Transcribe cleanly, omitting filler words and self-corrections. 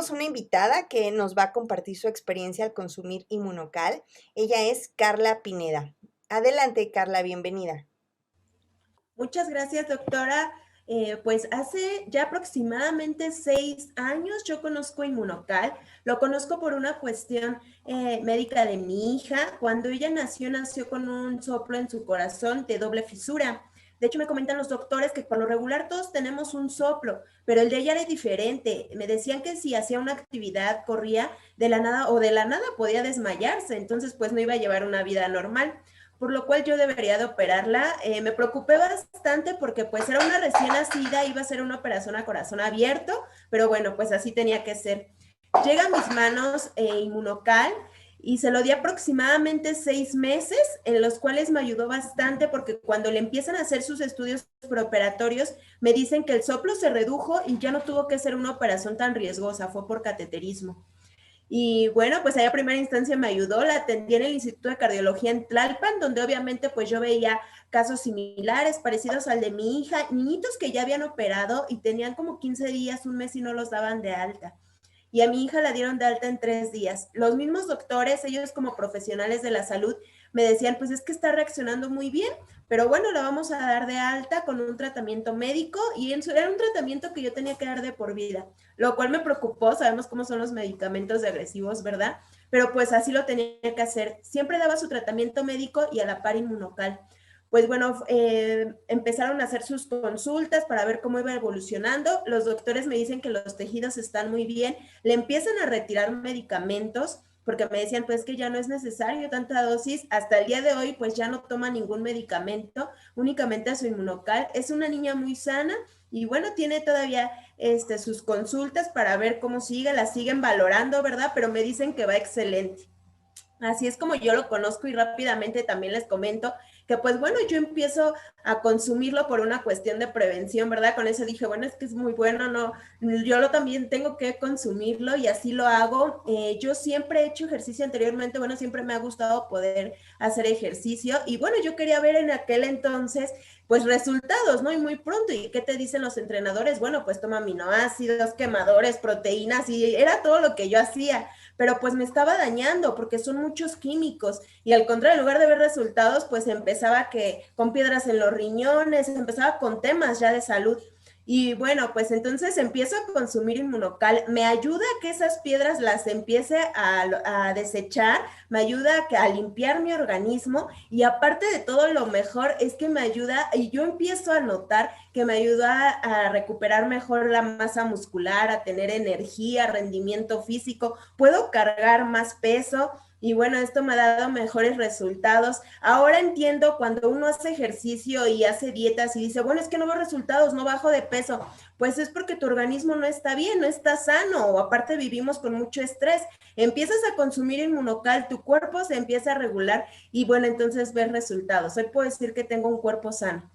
tenemos una invitada que nos va a compartir su experiencia al consumir Inmunocal. Ella es Carla Pineda. Adelante, Carla, bienvenida. Muchas gracias, doctora. Pues hace ya aproximadamente 6 años yo conozco Inmunocal. Lo conozco por una cuestión médica de mi hija. Cuando ella nació con un soplo en su corazón de doble fisura. De hecho, me comentan los doctores que por lo regular todos tenemos un soplo, pero el de ella era diferente. Me decían que si hacía una actividad, corría de la nada o de la nada podía desmayarse, entonces pues no iba a llevar una vida normal, por lo cual yo debería de operarla. Me preocupé bastante porque pues era una recién nacida, iba a ser una operación a corazón abierto, pero bueno, pues así tenía que ser. Llega a mis manos Inmunocal y se lo di aproximadamente 6 meses, en los cuales me ayudó bastante porque cuando le empiezan a hacer sus estudios preoperatorios, me dicen que el soplo se redujo y ya no tuvo que ser una operación tan riesgosa, fue por cateterismo. Y bueno, pues ahí a primera instancia me ayudó, la atendí en el Instituto de Cardiología en Tlalpan, donde obviamente pues yo veía casos similares, parecidos al de mi hija, niñitos que ya habían operado y tenían como 15 días, un mes y no los daban de alta. Y a mi hija la dieron de alta en 3 días. Los mismos doctores, ellos como profesionales de la salud, me decían, pues es que está reaccionando muy bien, pero bueno, la vamos a dar de alta con un tratamiento médico y era un tratamiento que yo tenía que dar de por vida, lo cual me preocupó. Sabemos cómo son los medicamentos de agresivos, ¿verdad? Pero pues así lo tenía que hacer. Siempre daba su tratamiento médico y a la par Inmunocal. Pues bueno, empezaron a hacer sus consultas para ver cómo iba evolucionando. Los doctores me dicen que los tejidos están muy bien, le empiezan a retirar medicamentos porque me decían pues que ya no es necesario tanta dosis. Hasta el día de hoy pues ya no toma ningún medicamento, únicamente su Inmunocal. Es una niña muy sana y bueno, tiene todavía sus consultas para ver cómo sigue, la siguen valorando, ¿verdad? Pero me dicen que va excelente. Así es como yo lo conozco y rápidamente también les comento que pues bueno, yo empiezo a consumirlo por una cuestión de prevención, ¿verdad? Con eso dije, bueno, es que es muy bueno, no, yo lo también tengo que consumirlo y así lo hago. Yo siempre he hecho ejercicio anteriormente, bueno, siempre me ha gustado poder hacer ejercicio y bueno, yo quería ver en aquel entonces pues resultados, ¿no? Y muy pronto, ¿y qué te dicen los entrenadores? Bueno, pues toma aminoácidos, quemadores, proteínas y era todo lo que yo hacía, pero pues me estaba dañando porque son muchos químicos y al contrario, en lugar de ver resultados, pues empezaba que con piedras en los riñones, empezaba con temas ya de salud. Y bueno, pues entonces empiezo a consumir Inmunocal, me ayuda a que esas piedras las empiece a desechar, me ayuda a limpiar mi organismo y aparte de todo lo mejor es que me ayuda y yo empiezo a notar que me ayuda a recuperar mejor la masa muscular, a tener energía, rendimiento físico, puedo cargar más peso. Y bueno, esto me ha dado mejores resultados. Ahora entiendo cuando uno hace ejercicio y hace dietas y dice, bueno, es que no veo resultados, no bajo de peso. Pues es porque tu organismo no está bien, no está sano, o aparte vivimos con mucho estrés. Empiezas a consumir Inmunocal, tu cuerpo se empieza a regular y bueno, entonces ves resultados. Hoy puedo decir que tengo un cuerpo sano.